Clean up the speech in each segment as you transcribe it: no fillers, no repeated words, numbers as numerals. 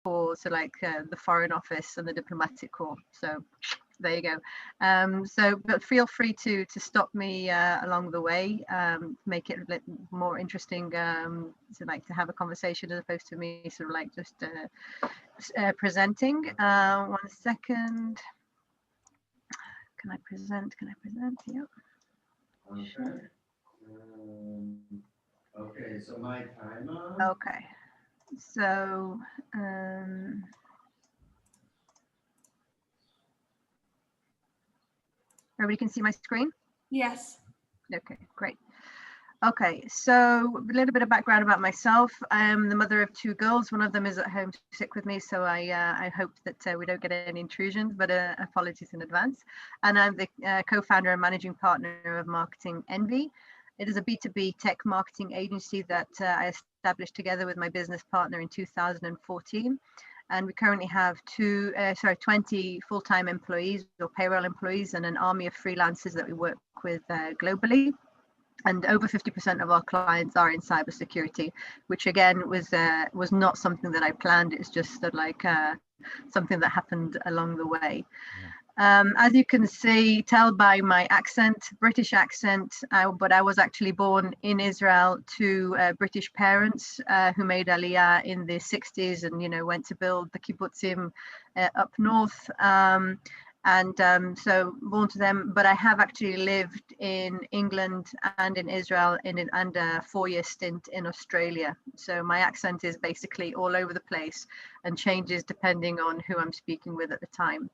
for the Foreign Office and the Diplomatic Corps. So there you go. But feel free to stop me along the way, make it more interesting, to have a conversation as opposed to me sort of just presenting. 1 second. Can I present? Yeah. Okay. Okay, so my timer. Okay. So everybody can see my screen? Yes. Okay, great. Okay, so a little bit of background about myself. I am the mother of 2 girls. One of them is at home sick with me, so I hope that we don't get any intrusions, but apologies in advance. And I'm the co-founder and managing partner of Marketing Envy. It is a B2B tech marketing agency that I established together with my business partner in 2014. And we currently have 20 full-time employees or payroll employees and an army of freelancers that we work with globally. And over 50% of our clients are in cybersecurity, which again was not something that I planned. It's just something that happened along the way. As you can tell by my accent, British accent, but I was actually born in Israel to British parents who made Aliyah in the 60s and, went to build the kibbutzim up north. So born to them, but I have actually lived in England and in Israel and a 4-year stint in Australia. So my accent is basically all over the place and changes depending on who I'm speaking with at the time.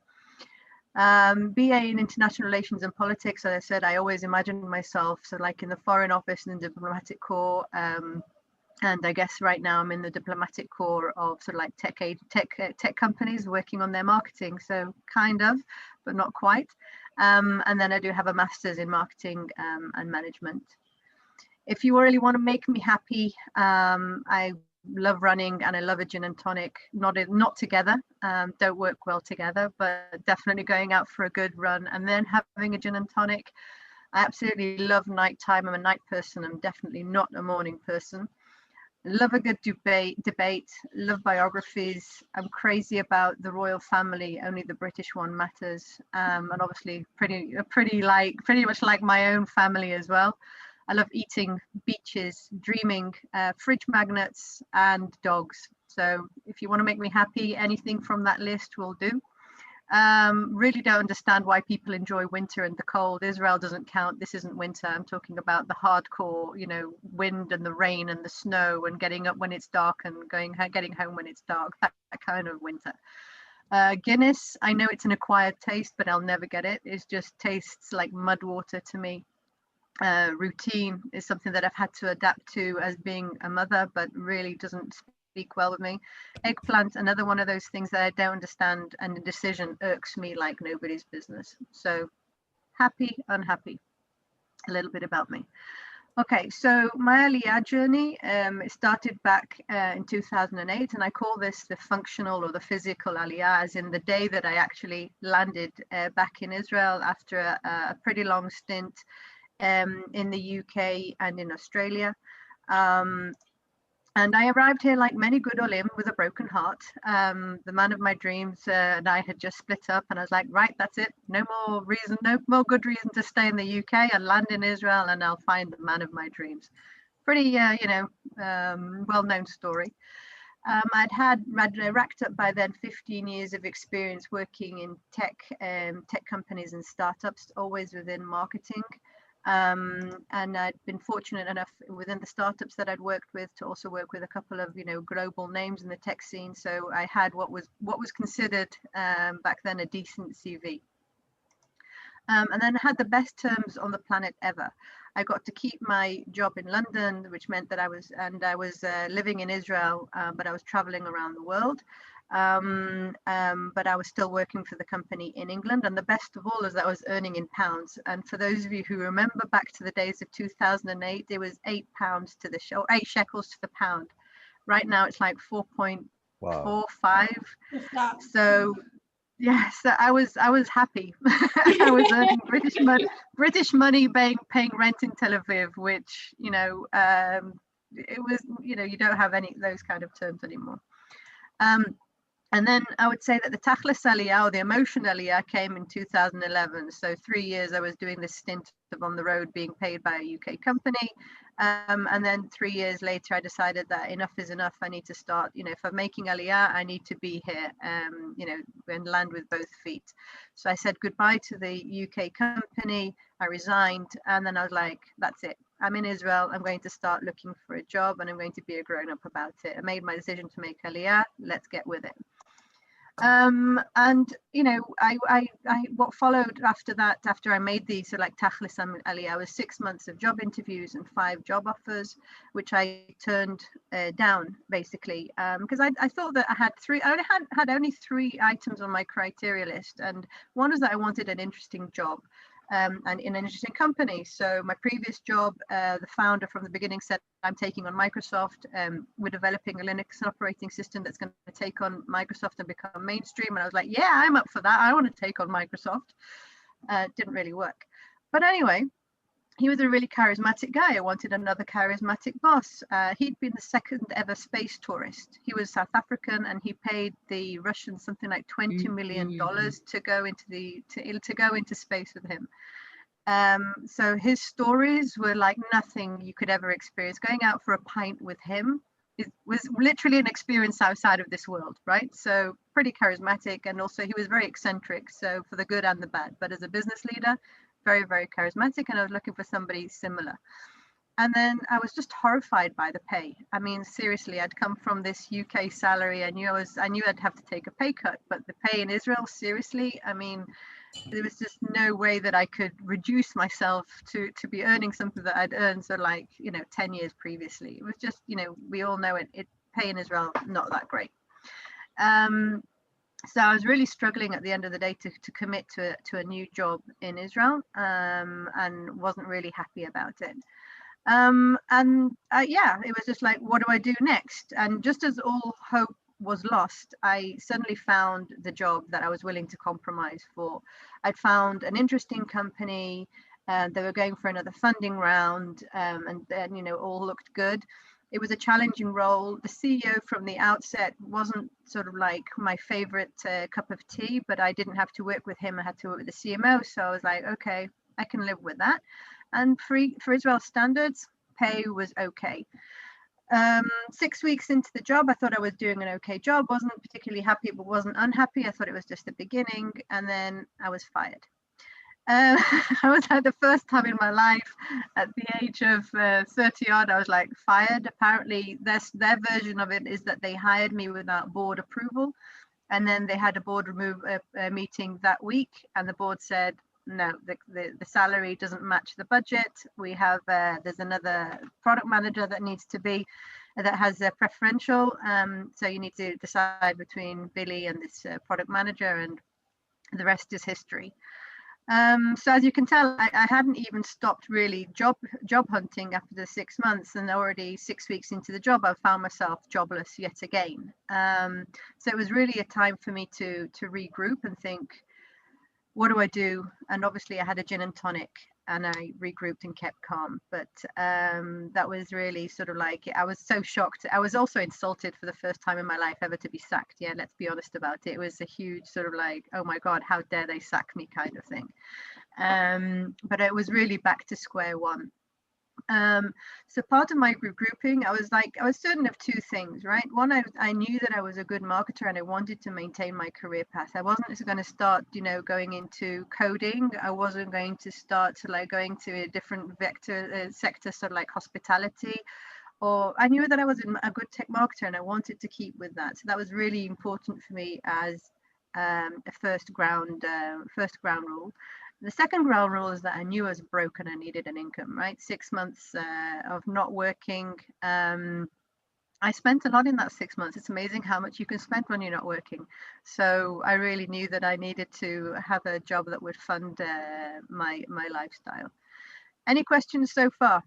BA in International Relations and Politics. As I said, I always imagined myself in the Foreign Office and the Diplomatic Corps. And I guess right now I'm in the Diplomatic Corps of tech companies working on their marketing. So kind of, but not quite. And then I do have a master's in marketing and management. If you really want to make me happy, I love running and I love a gin and tonic. Not together, don't work well together, but definitely going out for a good run and then having a gin and tonic. I absolutely love nighttime. I'm a night person. I'm definitely not a morning person. Love a good debate, love biographies. I'm crazy about the royal family, only the British one matters. And obviously pretty much like my own family as well. I love eating, beaches, dreaming, fridge magnets and dogs. So if you want to make me happy, anything from that list will do. Really don't understand why people enjoy winter and the cold. Israel doesn't count. This isn't winter. I'm talking about the hardcore, wind and the rain and the snow and getting up when it's dark and getting home when it's dark. That kind of winter. Guinness, I know it's an acquired taste, but I'll never get it. It just tastes like mud water to me. Routine is something that I've had to adapt to as being a mother, but really doesn't speak well with me. Eggplant, another one of those things that I don't understand, and the decision irks me like nobody's business. So happy, unhappy. A little bit about me. Okay, so my Aliyah journey, it started back in 2008, and I call this the functional or the physical Aliyah, as in the day that I actually landed back in Israel after a pretty long stint in the UK and in Australia. And I arrived here like many good olim with a broken heart. The man of my dreams and I had just split up, and I was like, right, that's it. No more good reason to stay in the UK. I'll land in Israel and I'll find the man of my dreams. Pretty, well-known story. I'd racked up by then 15 years of experience working in tech companies and startups, always within marketing. And I'd been fortunate enough within the startups that I'd worked with to also work with a couple of global names in the tech scene. So I had what was considered back then a decent CV. And then I had the best terms on the planet ever. I got to keep my job in London, which meant that I was living in Israel, but I was traveling around the world. But I was still working for the company in England, and the best of all is that I was earning in pounds. And for those of you who remember back to the days of 2008, it was £8 to the 8 shekels to the pound. Right now it's like 4.45. Wow. So yes, I was happy. I was earning British money, paying rent in Tel Aviv, which it was you don't have any of those kind of terms anymore. And then I would say that the Tachlis Aliyah, or the emotional Aliyah, came in 2011. So 3 years I was doing this stint of on the road being paid by a UK company. And then 3 years later, I decided that enough is enough. I need to start, if I'm making Aliyah, I need to be here, and land with both feet. So I said goodbye to the UK company. I resigned. And then I was like, that's it. I'm in Israel. I'm going to start looking for a job, and I'm going to be a grown up about it. I made my decision to make Aliyah. Let's get with it. And I what followed after that, after I made the Tachlis Aliyah, was 6 months of job interviews and 5 job offers, which I turned down basically, because I thought that I only 3 items on my criteria list, and one was that I wanted an interesting job. And in an interesting company. So my previous job, the founder from the beginning said, I'm taking on Microsoft. We're developing a Linux operating system that's going to take on Microsoft and become mainstream. And I was like, yeah, I'm up for that. I want to take on Microsoft. Didn't really work. But anyway, he was a really charismatic guy. I wanted another charismatic boss. He'd been the second ever space tourist. He was South African, and he paid the Russians something like $20 million to go into space with him. So his stories were like nothing you could ever experience. Going out for a pint with him was literally an experience outside of this world, right? So pretty charismatic, and also he was very eccentric, so for the good and the bad. But as a business leader, very, very charismatic, and I was looking for somebody similar. And then I was just horrified by the pay. I mean, seriously, I'd come from this UK salary. I knew I'd have to take a pay cut, but the pay in Israel, seriously, I mean, there was just no way that I could reduce myself to be earning something that I'd earned 10 years previously. It was just, we all know it pay in Israel, not that great. So I was really struggling at the end of the day to commit to a new job in Israel, and wasn't really happy about it. It was just like, what do I do next? And just as all hope was lost, I suddenly found the job that I was willing to compromise for. I'd found an interesting company, and they were going for another funding round, and then, all looked good. It was a challenging role. The CEO from the outset wasn't sort of like my favorite cup of tea, but I didn't have to work with him. I had to work with the CMO. So I was like, okay, I can live with that. And for Israel standards, pay was okay. 6 weeks into the job, I thought I was doing an okay job. Wasn't particularly happy, but wasn't unhappy. I thought it was just the beginning. And then I was fired. I was at the first time in my life at the age of 30 odd, I was like fired. Apparently their version of it is that they hired me without board approval, and then they had a board meeting that week, and the board said, no, the salary doesn't match the budget. We have there's another product manager that has a preferential, so you need to decide between Billy and this product manager, and the rest is history. So as you can tell, I hadn't even stopped really job hunting after the 6 months, and already 6 weeks into the job, I found myself jobless yet again. So it was really a time for me to regroup and think, what do I do? And obviously I had a gin and tonic, and I regrouped and kept calm. But that was really sort of like, I was so shocked. I was also insulted for the first time in my life ever to be sacked. Yeah, let's be honest about it. It was a huge sort of like, oh my God, how dare they sack me kind of thing. But it was really back to square one. So part of my regrouping, I was certain of 2 things, right? One, I knew that I was a good marketer, and I wanted to maintain my career path. I wasn't going to start, going into coding. I wasn't going to start going to a different sector, sort of like hospitality. Or I knew that I was a good tech marketer, and I wanted to keep with that. So that was really important for me as a first ground rule. The second ground rule is that I knew I was broke and I needed an income, right? 6 months of not working. I spent a lot in that 6 months. It's amazing how much you can spend when you're not working. So I really knew that I needed to have a job that would fund my lifestyle. Any questions so far?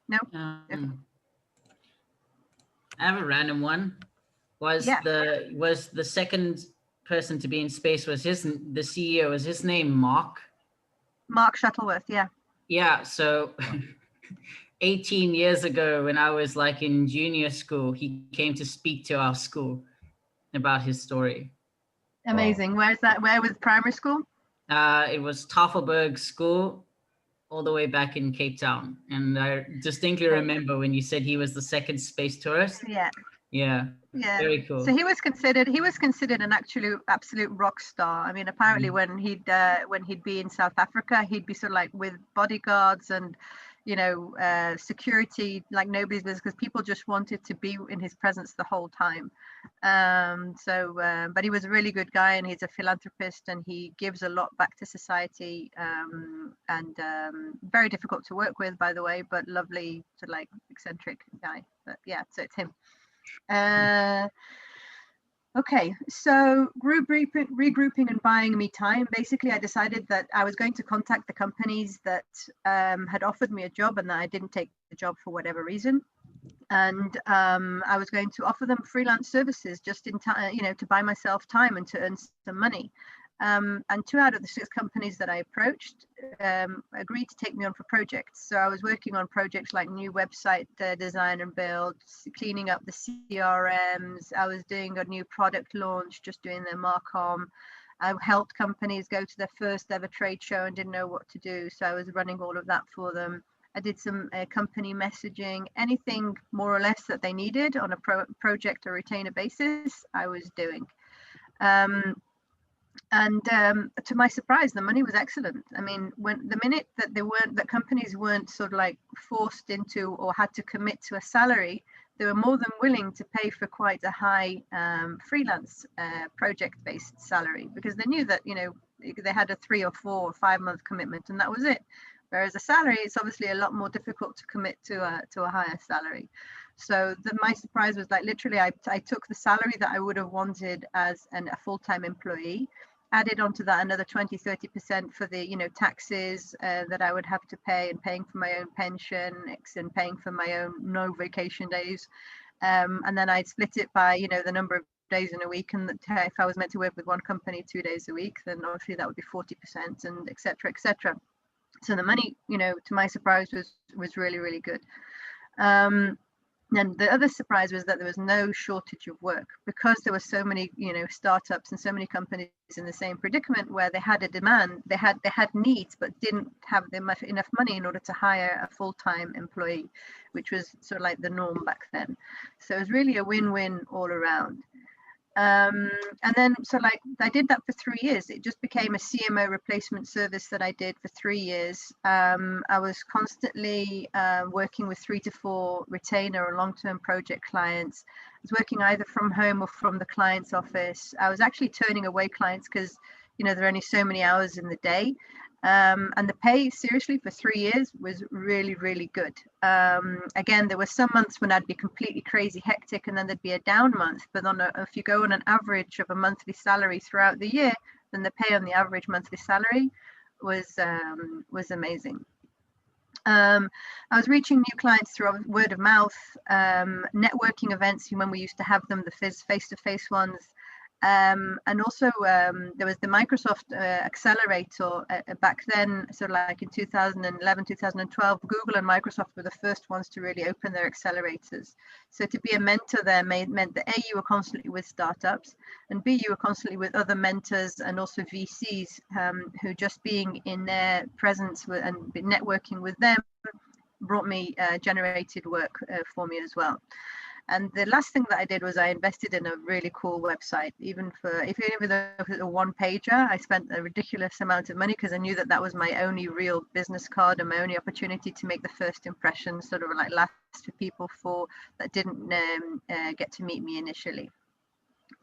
No? I have a random one. Was the second person to be in space, the CEO, was his name Mark? Mark Shuttleworth, yeah. Yeah, so 18 years ago when I was like in junior school, he came to speak to our school about his story. Amazing. Where's that? Where was primary school? It was Tafelberg School, all the way back in Cape Town. And I distinctly remember when you said he was the second space tourist. Yeah. Yeah. Yeah. Very cool. So he was considered an absolute rock star. I mean, apparently when he'd be in South Africa, he'd be sort of like with bodyguards and, you know, security like nobody's business, because people just wanted to be in his presence the whole time. But he was a really good guy, and he's a philanthropist, and he gives a lot back to society, and very difficult to work with, by the way, but lovely, sort of like eccentric guy. But yeah, so it's him. Okay, so regrouping and buying me time. Basically, I decided that I was going to contact the companies that had offered me a job and that I didn't take the job for whatever reason. And I was going to offer them freelance services just in time, you know, to buy myself time and to earn some money. And 2 out of the 6 companies that I approached agreed to take me on for projects. So I was working on projects like new website design and build, cleaning up the CRMs. I was doing a new product launch, just doing their Marcom. I helped companies go to their first ever trade show and didn't know what to do. So I was running all of that for them. I did some company messaging, anything more or less that they needed on a project or retainer basis, I was doing. To my surprise, the money was excellent. I mean, when the minute that companies weren't sort of like forced into or had to commit to a salary, they were more than willing to pay for quite a high freelance project-based salary, because they knew that, you know, they had a 3 or 4 or 5 month commitment and that was it. Whereas a salary, it's obviously a lot more difficult to commit to a higher salary. So my surprise was like literally I took the salary that I would have wanted as a full-time employee, added onto that another 20-30% for the, you know, taxes that I would have to pay, and paying for my own pension and paying for my own no vacation days, and then I'd split it by, you know, the number of days in a week, and if I was meant to work with one company 2 days a week, then obviously that would be 40%, and etc. etc. So the money, you know, to my surprise, was really, really good. And the other surprise was that there was no shortage of work, because there were so many, you know, startups and so many companies in the same predicament where they had a demand, they had needs, but didn't have enough money in order to hire a full-time employee, which was sort of like the norm back then. So it was really a win-win all around. And then so like I did that for 3 years. It just became a CMO replacement service that I did for 3 years. I was constantly working with 3 to 4 retainer or long-term project clients. I was working either from home or from the client's office. I was actually turning away clients because, you know, there are only so many hours in the day. And the pay, seriously, for 3 years was really, really good. Again, there were some months when I'd be completely crazy hectic, and then there'd be a down month. But if you go on an average of a monthly salary throughout the year, then the pay on the average monthly salary was amazing. I was reaching new clients through word of mouth, networking events when we used to have them, the face-to-face ones. And also there was the Microsoft Accelerator back then, sort of like in 2011, 2012, Google and Microsoft were the first ones to really open their accelerators. So to be a mentor there meant that A, you were constantly with startups, and B, you were constantly with other mentors and also VCs who just being in their presence and networking with them generated work for me as well. And the last thing that I did was I invested in a really cool website. Even though it was a one-pager, I spent a ridiculous amount of money because I knew that that was my only real business card and my only opportunity to make the first impression, sort of like last for people that didn't get to meet me initially.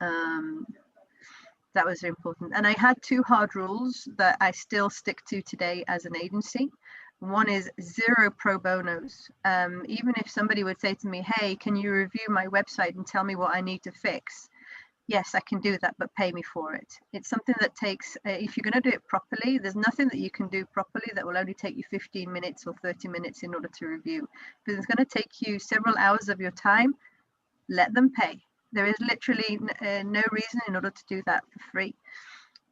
That was important. And I had 2 hard rules that I still stick to today as an agency. One is 0 pro bonos. Even if somebody would say to me, hey, can you review my website and tell me what I need to fix? Yes, I can do that, but pay me for it. It's something that takes, if you're going to do it properly, there's nothing that you can do properly that will only take you 15 minutes or 30 minutes in order to review. Because it's going to take you several hours of your time. Let them pay. There is literally no reason in order to do that for free.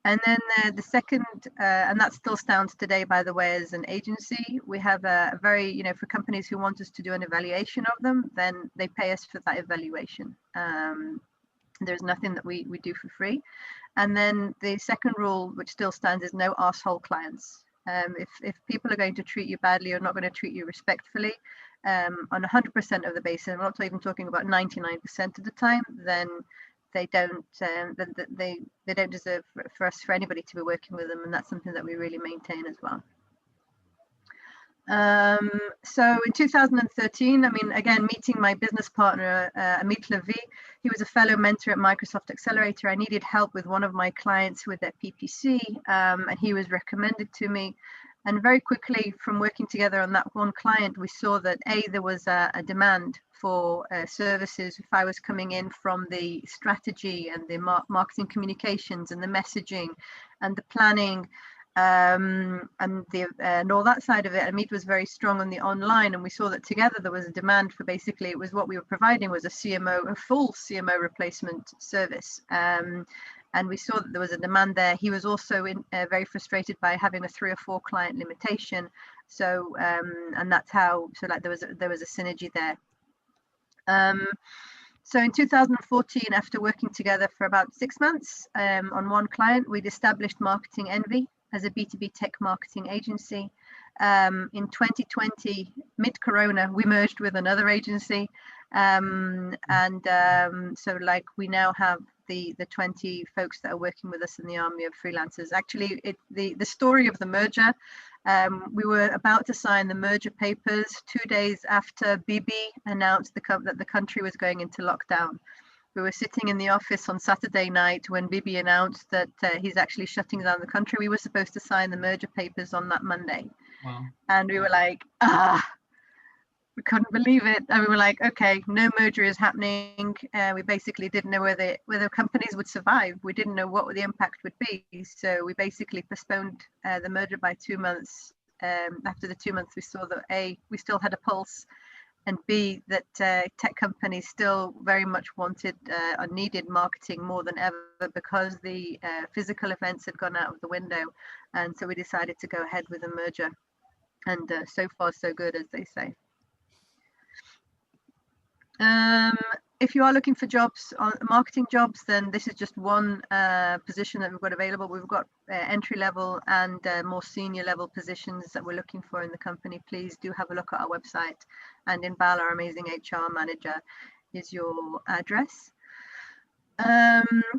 And then the second, and that still stands today, by the way, as an agency, we have a very, you know, for companies who want us to do an evaluation of them, then they pay us for that evaluation. There's nothing that we do for free. And then the second rule, which still stands, is no arsehole clients. If people are going to treat you badly or not going to treat you respectfully, on 100% of the basis, I'm not even talking about 99% of the time, then they don't they don't deserve for anybody to be working with them, and that's something that we really maintain as well. So in 2013, I mean, again, meeting my business partner, Amit Levy, he was a fellow mentor at Microsoft Accelerator. I needed help with one of my clients with their PPC, and he was recommended to me. And very quickly, from working together on that one client, we saw that there was a demand for services. If I was coming in from the strategy and the marketing communications and the messaging and the planning, and all that side of it, Amit was very strong on the online, and we saw that together there was a demand for, basically it was what we were providing was a full CMO replacement service, and we saw that there was a demand there. He was also very frustrated by having a 3 or 4 client limitation, so and that's how, so like there was a synergy there. So in 2014, after working together for about 6 months on one client, we'd established Marketing Envy as a B2B tech marketing agency. In 2020, mid-corona, we merged with another agency. So like we now have the 20 folks that are working with us in the army of freelancers. Actually, the story of the merger, we were about to sign the merger papers 2 days after Bibi announced that the country was going into lockdown. We were sitting in the office on Saturday night when Bibi announced that he's actually shutting down the country. We were supposed to sign the merger papers on that Monday. Wow. And we were like, we couldn't believe it. And we were like, okay, no merger is happening. We basically didn't know whether companies would survive. We didn't know what the impact would be. So we basically postponed the merger by 2 months. After the 2 months, we saw that A, we still had a pulse, and B, that tech companies still very much wanted or needed marketing more than ever, because the physical events had gone out of the window. And so we decided to go ahead with the merger. And so far, so good, as they say. If you are looking for jobs, marketing jobs, then this is just one position that we've got available. We've got entry level and more senior level positions that we're looking for in the company. Please do have a look at our website, and Inbal, our amazing HR manager, is your address.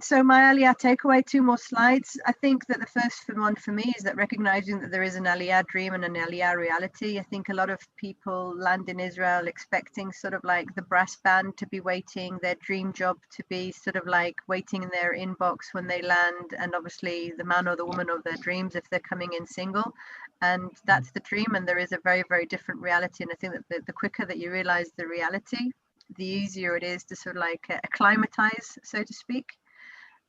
So my Aliyah takeaway, 2 more slides. I think that the first one for me is that recognizing that there is an Aliyah dream and an Aliyah reality. I think a lot of people land in Israel expecting sort of like the brass band to be waiting, their dream job to be sort of like waiting in their inbox when they land, and obviously the man or the woman of their dreams if they're coming in single. And that's the dream, and there is a very, very different reality. And I think that the quicker that you realize the reality, the easier it is to sort of like acclimatize, so to speak.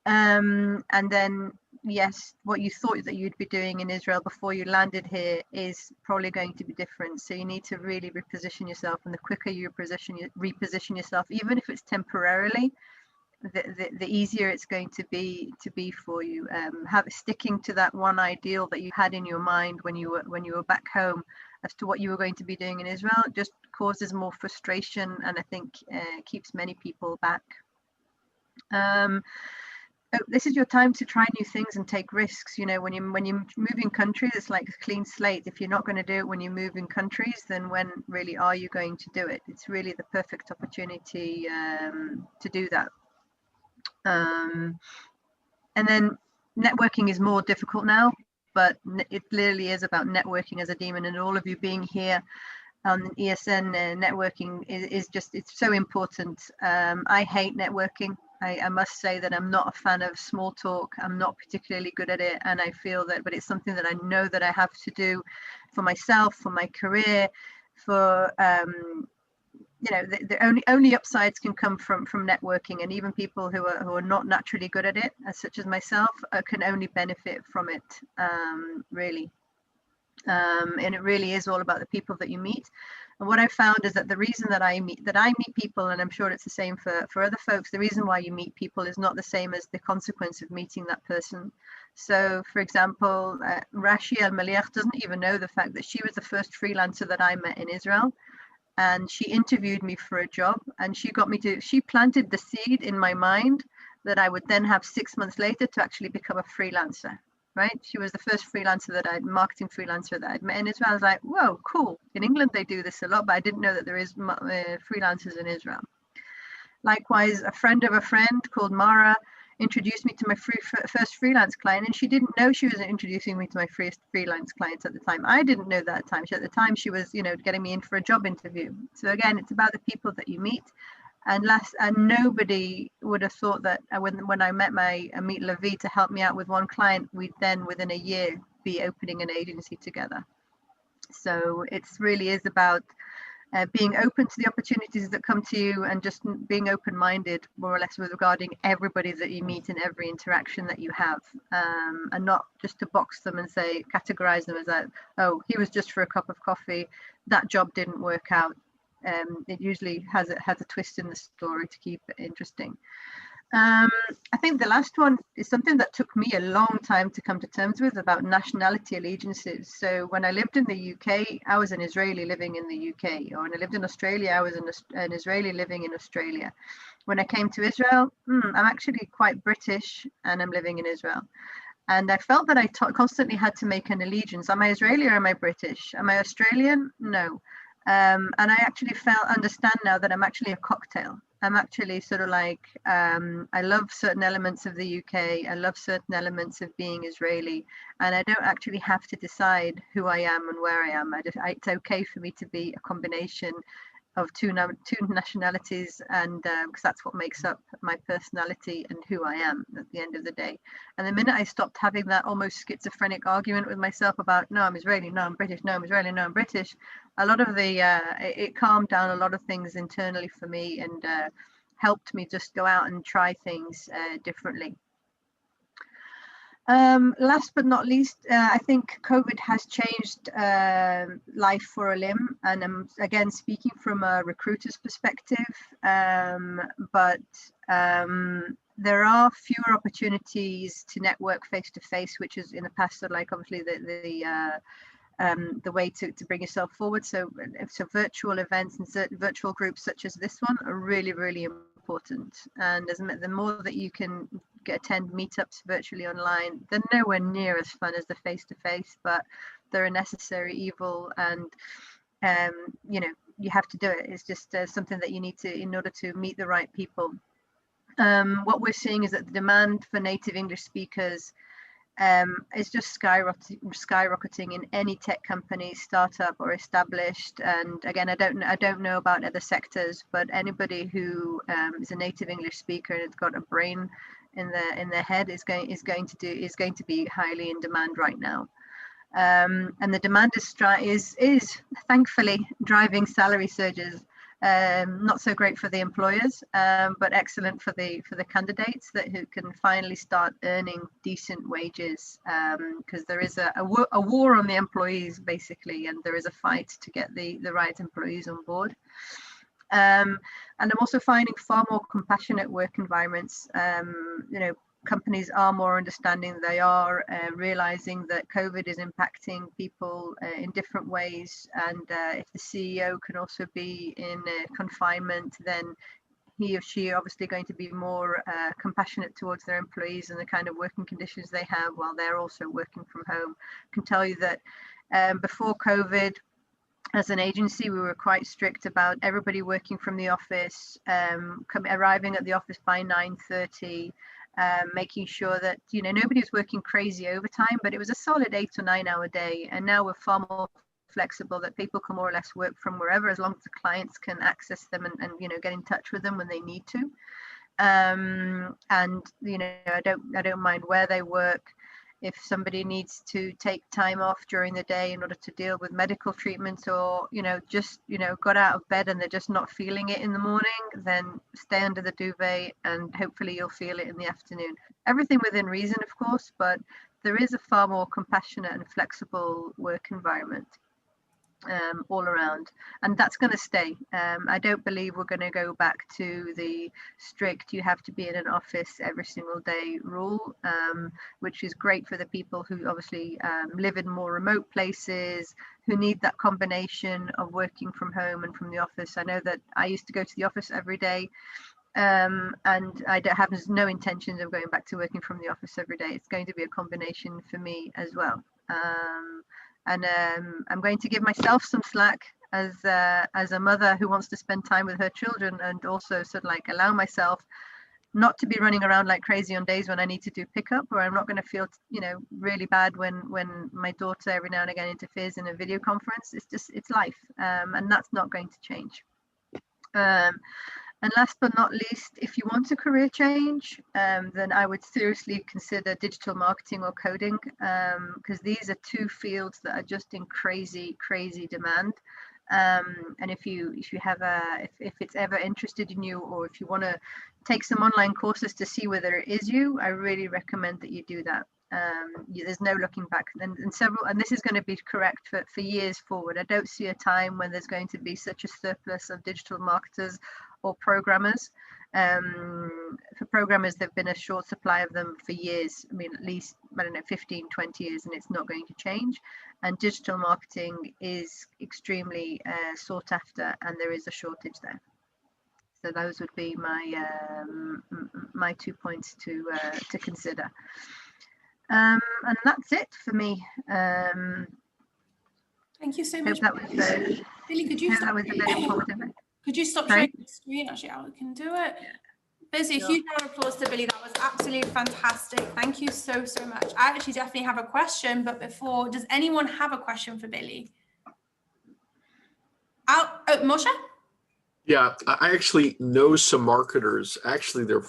And then, yes, what you thought that you'd be doing in Israel before you landed here is probably going to be different. So you need to really reposition yourself, and the quicker you reposition yourself, even if it's temporarily, the easier it's going to be for you. Sticking to that one ideal that you had in your mind when you were back home as to what you were going to be doing in Israel just causes more frustration, and I think keeps many people back. This is your time to try new things and take risks. You know, when you move in countries, it's like a clean slate. If you're not going to do it when you move in countries, then when really are you going to do it? It's really the perfect opportunity to do that. And then networking is more difficult now, but it literally is about networking as a demon, and all of you being here on ESN networking is just, it's so important. I hate networking. I must say that I'm not a fan of small talk. I'm not particularly good at it, and I feel that, but it's something that I know that I have to do for myself, for my career, for you know, the only upsides can come from networking, and even people who are not naturally good at it, such as myself, can only benefit from it, really. And it really is all about the people that you meet. And what I found is that the reason that I meet people, and I'm sure it's the same for other folks, the reason why you meet people is not the same as the consequence of meeting that person. So, for example, Rashi El Maliach doesn't even know the fact that she was the first freelancer that I met in Israel, and she interviewed me for a job, and she planted the seed in my mind that I would then have 6 months later to actually become a freelancer. Right? She was the first marketing freelancer that I'd met in Israel. I was like, whoa, cool. In England, they do this a lot, but I didn't know that there is freelancers in Israel. Likewise, a friend of a friend called Mara introduced me to my first freelance client, and she didn't know she was introducing me to my first freelance clients at the time. I didn't know that at the time. At the time, she was, getting me in for a job interview. So again, it's about the people that you meet. And nobody would have thought that when I met Amit Levi to help me out with one client, we'd then within a year be opening an agency together. So it really is about being open to the opportunities that come to you, and just being open-minded, more or less, regarding everybody that you meet and every interaction that you have, and not just to box them and categorize them as that, oh, he was just for a cup of coffee, that job didn't work out. It usually has a twist in the story to keep it interesting. I think the last one is something that took me a long time to come to terms with, about nationality allegiances. So when I lived in the UK, I was an Israeli living in the UK. Or when I lived in Australia, I was an Israeli living in Australia. When I came to Israel, I'm actually quite British and I'm living in Israel. And I felt that I constantly had to make an allegiance. Am I Israeli or am I British? Am I Australian? No. And I actually understand now that I'm actually a cocktail. I'm actually sort of like, I love certain elements of the UK. I love certain elements of being Israeli. And I don't actually have to decide who I am and where I am. It's okay for me to be a combination of two nationalities, and because that's what makes up my personality and who I am at the end of the day. And the minute I stopped having that almost schizophrenic argument with myself about, no, I'm Israeli, no, I'm British, no, I'm Israeli, no, I'm British, a lot of it calmed down a lot of things internally for me, and helped me just go out and try things differently. Last but not least, I think COVID has changed life for Olim, and I'm again speaking from a recruiter's perspective, but there are fewer opportunities to network face to face, which is in the past, like obviously the way to bring yourself forward. So virtual events and virtual groups such as this one are really, really important. And the more that you can attend meetups virtually online, they're nowhere near as fun as the face-to-face, but they're a necessary evil, and you have to do it. It's just something that you need to, in order to meet the right people. What we're seeing is that the demand for native English speakers is just skyrocketing in any tech company, startup or established. And again, I don't know about other sectors, but anybody who is a native English speaker and has got a brain in their head is going to be highly in demand right now. And the demand is thankfully driving salary surges. Not so great for the employers, but excellent for the candidates who can finally start earning decent wages, because there is a war on the employees basically, and there is a fight to get the right employees on board. And I'm also finding far more compassionate work environments. Companies are more understanding. They are realizing that COVID is impacting people in different ways, and if the CEO can also be in confinement, then he or she obviously going to be more compassionate towards their employees and the kind of working conditions they have while they're also working from home. I can tell you that before COVID, as an agency, we were quite strict about everybody working from the office, arriving at the office by 9:30, making sure that nobody was working crazy overtime, but it was a solid 8 or 9 hour day. And now we're far more flexible, that people can more or less work from wherever, as long as the clients can access them and get in touch with them when they need to. And I don't mind where they work. If somebody needs to take time off during the day in order to deal with medical treatments, or just got out of bed and they're just not feeling it in the morning, then stay under the duvet and hopefully you'll feel it in the afternoon. Everything within reason, of course, but there is a far more compassionate and flexible work environment all around, and that's going to stay. I don't believe we're going to go back to the strict you have to be in an office every single day rule, which is great for the people who obviously live in more remote places, who need that combination of working from home and from the office. I know that I used to go to the office every day, and I don't have no intentions of going back to working from the office every day. It's going to be a combination for me as well. And I'm going to give myself some slack as a mother who wants to spend time with her children, and also sort of like allow myself not to be running around like crazy on days when I need to do pickup, or I'm not going to feel, you know, really bad when my daughter every now and again interferes in a video conference. It's life, and that's not going to change. And last but not least, if you want a career change, then I would seriously consider digital marketing or coding, because these are two fields that are just in crazy demand. And if it's ever interested in you, or if you want to take some online courses to see whether it is you, I really recommend that you do that. There's no looking back, and this is going to be correct for years forward. I don't see a time when there's going to be such a surplus of digital marketers or programmers. For programmers, there've been a short supply of them for years. I mean, at least, I don't know, 15, 20 years, and it's not going to change. And digital marketing is extremely sought after, and there is a shortage there. So those would be my 2 points to consider. And that's it for me. Thank you so much. That was, Billy, could you stop? That was a very informative. Could you stop sharing the screen? Actually, I can do it. Busy, a huge round of applause to Billy. That was absolutely fantastic. Thank you so much. I actually definitely have a question, but before, does anyone have a question for Billy? Moshe? Yeah, I actually know some marketers. Actually, they're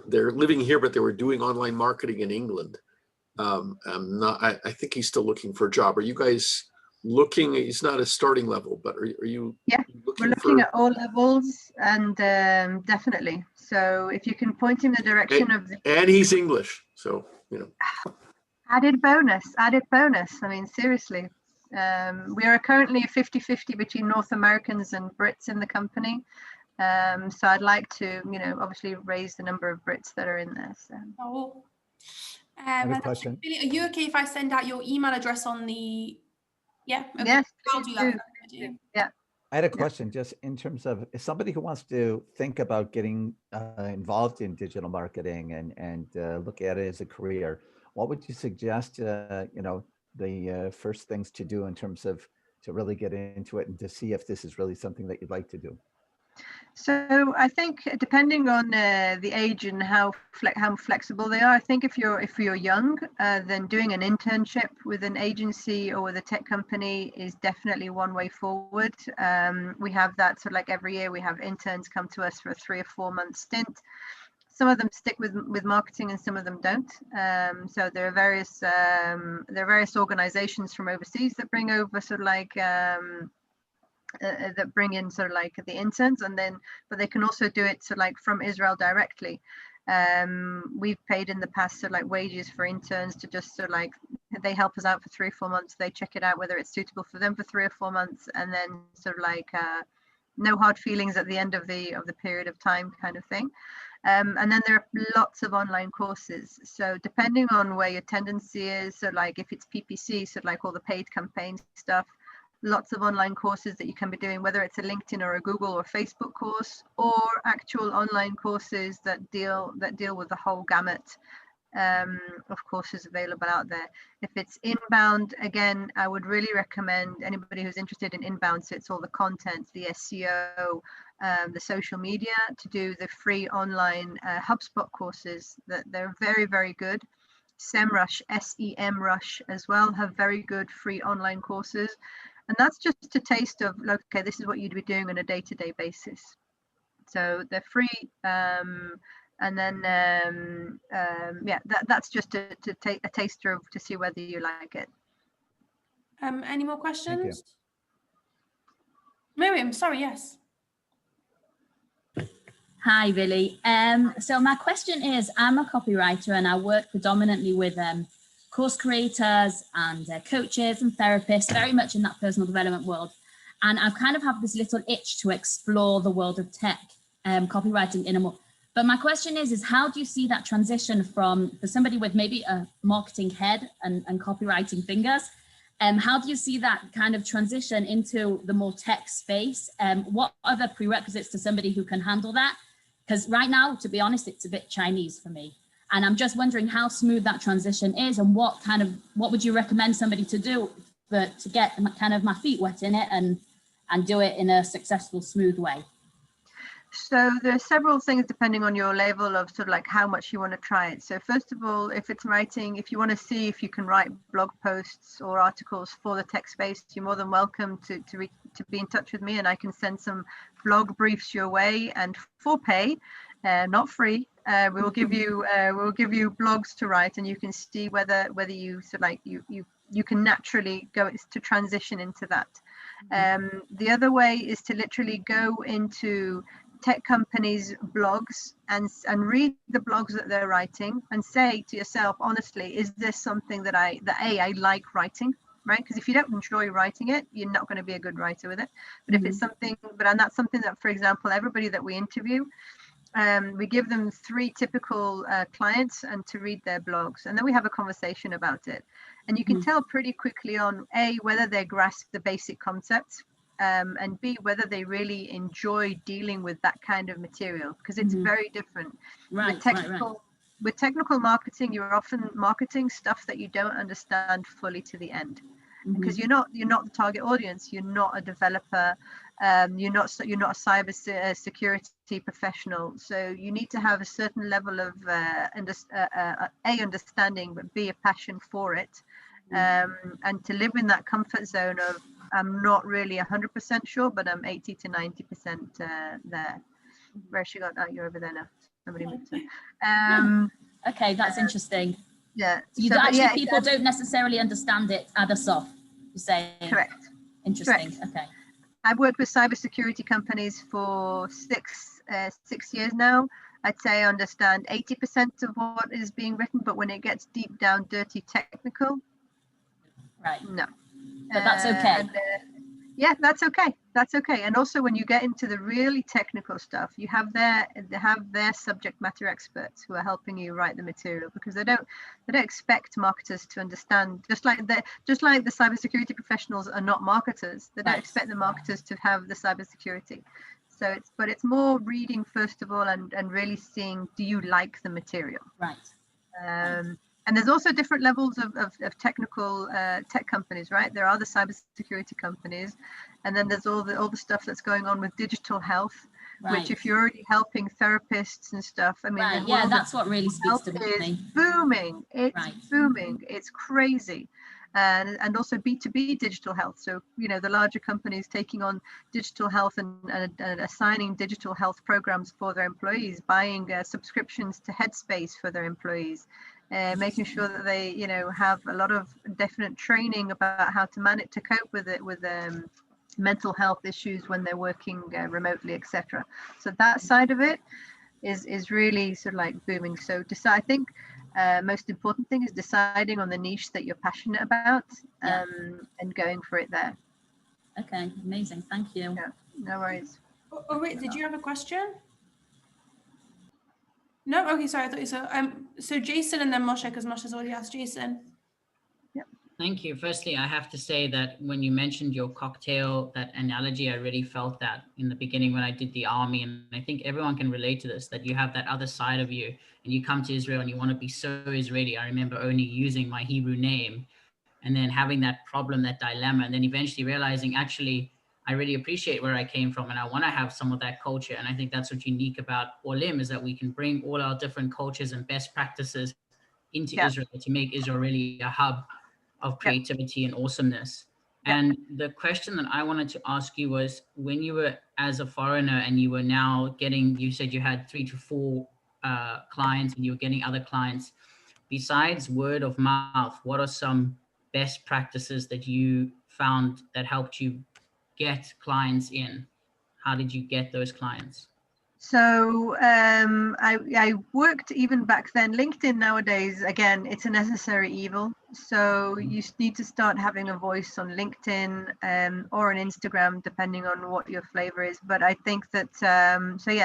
living here, but they were doing online marketing in England. I think he's still looking for a job. Are you guys looking? He's not a starting level, but are you? Yeah, we're looking at all levels, and definitely. So if you can point him the direction of the, and he's English, so you know. Added bonus. I mean, seriously. We are currently 50-50 between North Americans and Brits in the company. So I'd like to, you know, obviously raise the number of Brits that are in there. So. I have a question. Billy, are you okay if I send out your email address on the? Yeah. Okay. Yes. I'll do that. Yeah. I had a question just in terms of if somebody who wants to think about getting involved in digital marketing and look at it as a career, what would you suggest, you know, the first things to do in terms of to really get into it and to see if this is really something that you'd like to do? So I think depending on the age and how flexible they are, I think if you're young, then doing an internship with an agency or with a tech company is definitely one way forward. We have that, so like every year we have interns come to us for a 3 or 4 month stint. Some of them stick with marketing and some of them don't. So there are various organizations from overseas that bring over sort of like that bring in sort of like the interns, and then but they can also do it so like from Israel directly. We've paid in the past sort of like wages for interns to just sort of like they help us out for 3 or 4 months. They check it out whether it's suitable for them for 3 or 4 months, and then sort of like no hard feelings at the end of the period of time kind of thing. And then there are lots of online courses. So depending on where your tendency is, so like if it's PPC, so like all the paid campaign stuff, lots of online courses that you can be doing, whether it's a LinkedIn or a Google or Facebook course, or actual online courses that deal with the whole gamut of courses available out there. If it's inbound, again, I would really recommend anybody who's interested in inbound, so it's all the content, the SEO, the social media, to do the free online HubSpot courses. That they're very, very good. SEMrush, SEMrush as well, have very good free online courses. And that's just a taste of, okay, this is what you'd be doing on a day-to-day basis. So they're free. And then, yeah, that's just to take a taster of, to see whether you like it. Any more questions? Miriam, sorry, yes. Hi, Billy. So my question is, I'm a copywriter and I work predominantly with course creators and coaches and therapists, very much in that personal development world. And I kind of have this little itch to explore the world of tech, copywriting in a more. But my question is how do you see that transition from, for somebody with maybe a marketing head and copywriting fingers, how do you see that kind of transition into the more tech space? What are the prerequisites to somebody who can handle that? Because right now, to be honest, it's a bit Chinese for me. And I'm just wondering how smooth that transition is and what would you recommend somebody to do to get kind of my feet wet in it and do it in a successful, smooth way? So there are several things depending on your level of sort of like how much you want to try it. So first of all, if it's writing, if you want to see if you can write blog posts or articles for the tech space, you're more than welcome to be in touch with me, and I can send some blog briefs your way, and for pay, not free. We will give you blogs to write, and you can see whether you sort of like you can naturally go to transition into that. The other way is to literally go into tech companies' blogs and read the blogs that they're writing and say to yourself, honestly, is this something that I like writing, right? Because if you don't enjoy writing it, you're not going to be a good writer with it. But if it's something, and that's something that, for example, everybody that we interview, we give them 3 typical clients and to read their blogs, and then we have a conversation about it. And you can tell pretty quickly on A, whether they grasp the basic concepts, and B, whether they really enjoy dealing with that kind of material, because it's very different. With technical marketing, you're often marketing stuff that you don't understand fully to the end, because you're not the target audience. You're not a developer. You're not a cyber security professional. So you need to have a certain level of understanding, but B, a passion for it, and to live in that comfort zone of, I'm not really 100% sure, but I'm 80 to 90% there. Where she got? Oh, you're over there now. Somebody moved to. Okay, that's interesting. Yeah. People don't necessarily understand it at a soft. You're saying. Correct. Interesting. Correct. Okay. I've worked with cybersecurity companies for six years now. I'd say I understand 80% of what is being written, but when it gets deep down, dirty technical, right? No. But that's okay. Yeah, that's okay. That's okay. And also, when you get into the really technical stuff, they have their subject matter experts who are helping you write the material, because they don't expect marketers to understand. Just like the cybersecurity professionals are not marketers, they don't expect the marketers to have the cybersecurity. So it's more reading first of all, and really seeing, do you like the material? Right. And there's also different levels of technical tech companies, right? There are the cybersecurity companies, and then there's all the stuff that's going on with digital health, which, if you're already helping therapists and stuff, I mean, that's what really speaks to me. Booming. It's booming. It's crazy. And also B2B digital health. So, the larger companies taking on digital health and assigning digital health programs for their employees, buying subscriptions to Headspace for their employees, making sure that they, have a lot of definite training about how to manage to cope with it, with mental health issues when they're working remotely, etc. So that side of it is really sort of like booming. So I think most important thing is deciding on the niche that you're passionate about, and going for it there. Okay, amazing. Thank you. Yeah, no worries. Oh wait, did you have a question? No, okay, sorry, I thought you so. So Jason and then Moshe, because Moshe's already asked Jason. Thank you. Firstly, I have to say that when you mentioned your cocktail, that analogy, I really felt that in the beginning when I did the army. And I think everyone can relate to this, that you have that other side of you and you come to Israel and you want to be so Israeli. I remember only using my Hebrew name and then having that problem, that dilemma, and then eventually realizing, actually, I really appreciate where I came from and I want to have some of that culture. And I think that's what's unique about Olim, is that we can bring all our different cultures and best practices into Israel to make Israel really a hub of creativity and awesomeness. And the question that I wanted to ask you was, when you were as a foreigner and you were now getting, you said you had 3 to 4 clients and you were getting other clients, besides word of mouth, what are some best practices that you found that helped you get clients in? How did you get those clients? So I worked even back then. LinkedIn nowadays, again, it's a necessary evil. So you need to start having a voice on LinkedIn or on Instagram, depending on what your flavor is. But I think that,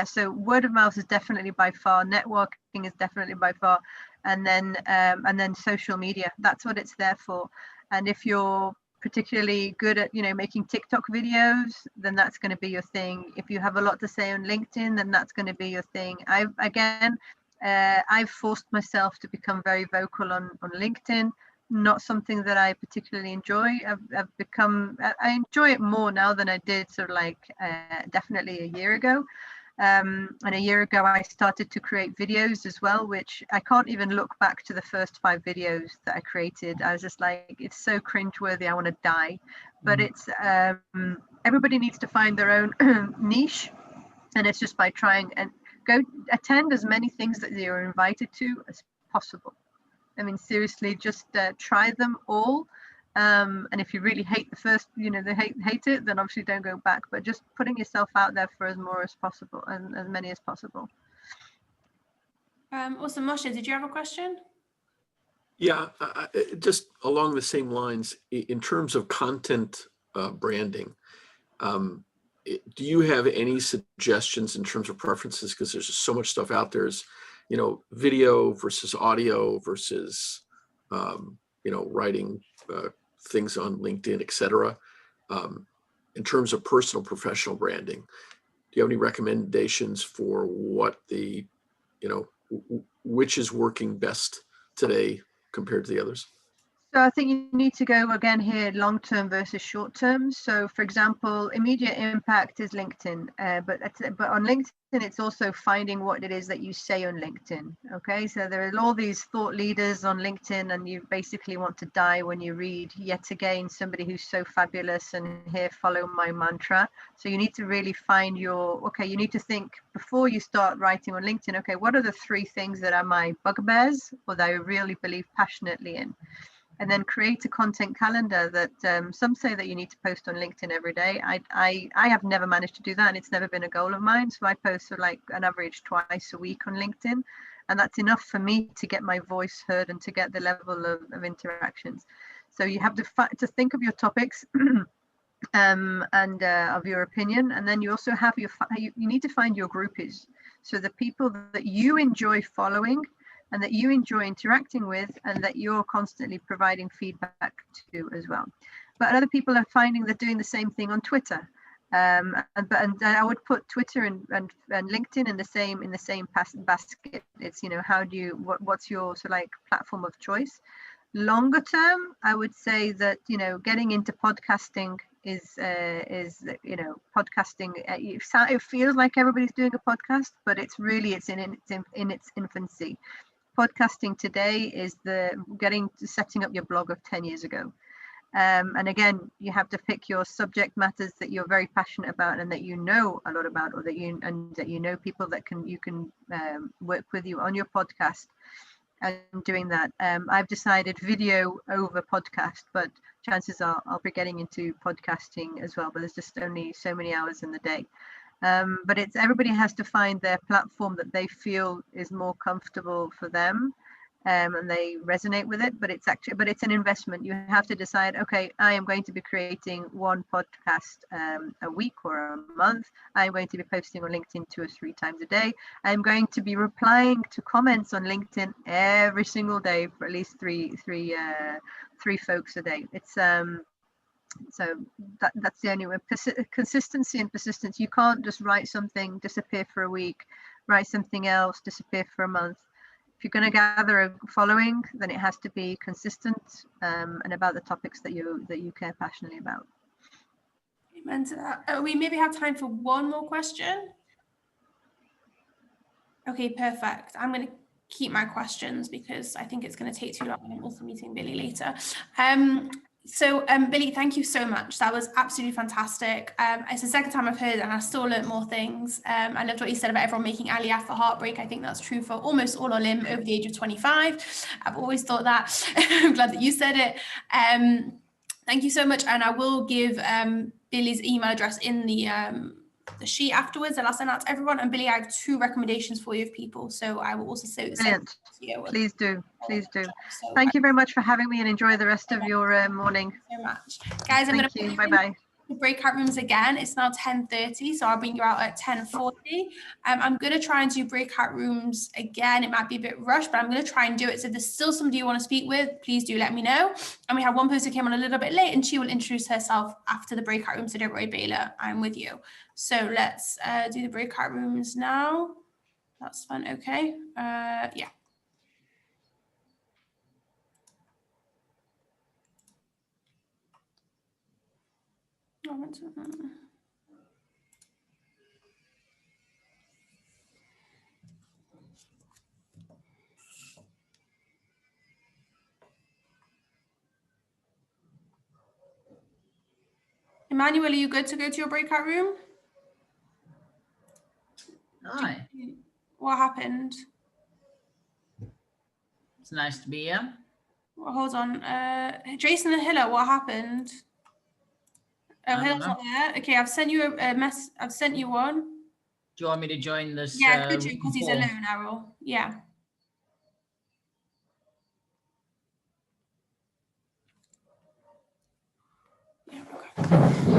so word of mouth is definitely by far, networking is definitely by far, and then social media. That's what it's there for. And if you're particularly good at making TikTok videos, then that's going to be your thing. If you have a lot to say on LinkedIn, then that's going to be your thing. I've forced myself to become very vocal on LinkedIn. Not something that I particularly enjoy. I enjoy it more now than I did sort of like definitely a year ago. And a year ago, I started to create videos as well, which I can't even look back to the first 5 videos that I created. I was just like, it's so cringeworthy, I want to die. But it's everybody needs to find their own niche, and it's just by trying and go attend as many things that you're invited to as possible. I mean, seriously, just try them all. And if you really hate the first, they hate it, then obviously don't go back. But just putting yourself out there for as more as possible and as many as possible. Awesome. Moshe, did you have a question? Yeah, just along the same lines, in terms of content branding, do you have any suggestions in terms of preferences? Because there's just so much stuff out there. Is video versus audio versus writing things on LinkedIn, etc. In terms of personal professional branding, do you have any recommendations for what which is working best today compared to the others? So I think you need to go again here, long-term versus short-term. So for example, immediate impact is LinkedIn, but on LinkedIn, it's also finding what it is that you say on LinkedIn. Okay, so there are all these thought leaders on LinkedIn, and you basically want to die when you read yet again somebody who's so fabulous and here follow my mantra. So you need to really find you need to think before you start writing on LinkedIn, okay, what are the 3 things that are my bugbears or that I really believe passionately in? And then create a content calendar that some say that you need to post on LinkedIn every day. I have never managed to do that, and it's never been a goal of mine. So I post for like an average twice a week on LinkedIn, and that's enough for me to get my voice heard and to get the level of interactions. So you have to think of your topics and of your opinion, and then you also have you need to find your groupies. So the people that you enjoy following and that you enjoy interacting with and that you're constantly providing feedback to as well. But other people are finding they're doing the same thing on Twitter. And I would put Twitter and LinkedIn in the same basket. It's what's your sort of like platform of choice. Longer term, I would say that getting into podcasting is podcasting. It feels like everybody's doing a podcast, but it's in its infancy. Podcasting today is setting up your blog of 10 years ago. And again, you have to pick your subject matters that you're very passionate about and that you know a lot about, or that you know people that you can work with you on your podcast. And doing that, I've decided video over podcast, but chances are I'll be getting into podcasting as well, but there's just only so many hours in the day. But everybody has to find their platform that they feel is more comfortable for them, and they resonate with it. But it's an investment. You have to decide, okay, I am going to be creating 1 podcast a week or a month. I'm going to be posting on LinkedIn 2 or 3 times a day. I'm going to be replying to comments on LinkedIn every single day for at least three folks a day. It's so that's the only way. Consistency and persistence. You can't just write something, disappear for a week, write something else, disappear for a month. If you're going to gather a following, then it has to be consistent and about the topics that you care passionately about. Amen to that. We maybe have time for one more question. Okay, perfect. I'm going to keep my questions because I think it's going to take too long, and I'm also meeting Billy later. So Billy, thank you so much. That was absolutely fantastic. It's the second time I've heard it and I still learned more things. I loved what you said about everyone making Aliyah for heartbreak. I think that's true for almost all olim over the age of 25. I've always thought that. I'm glad that you said it. Thank you so much. And I will give Billy's email address in the sheet afterwards, and I'll send out to everyone. And Billy, I have 2 recommendations for you of people, so I will also send Brilliant. to you. Please do. Please do. So Thank you very much for having me, and enjoy the rest of your morning. so much, guys. I'm going Thank to you. Bye bye. the breakout rooms again. It's now 10:30, so I'll bring you out at 10:40. I'm going to try and do breakout rooms again. It might be a bit rushed, but I'm going to try and do it. So if there's still somebody you want to speak with, please do let me know. And we have one person who came on a little bit late, and she will introduce herself after the breakout room. So don't worry, Bayla, I'm with you. So let's do the breakout rooms now. That's fun. Okay. Yeah. Emmanuel, are you good to go to your breakout room? Hi, What happened? it's nice to be here. Well, hold on. Jason and Hilla, what happened? Oh, I don't Hilla's know. not there. Okay, I've sent you a mess. I've sent you one. Do you want me to join this? Yeah, could you? Because he's call? alone, Errol. Yeah. Yeah, okay.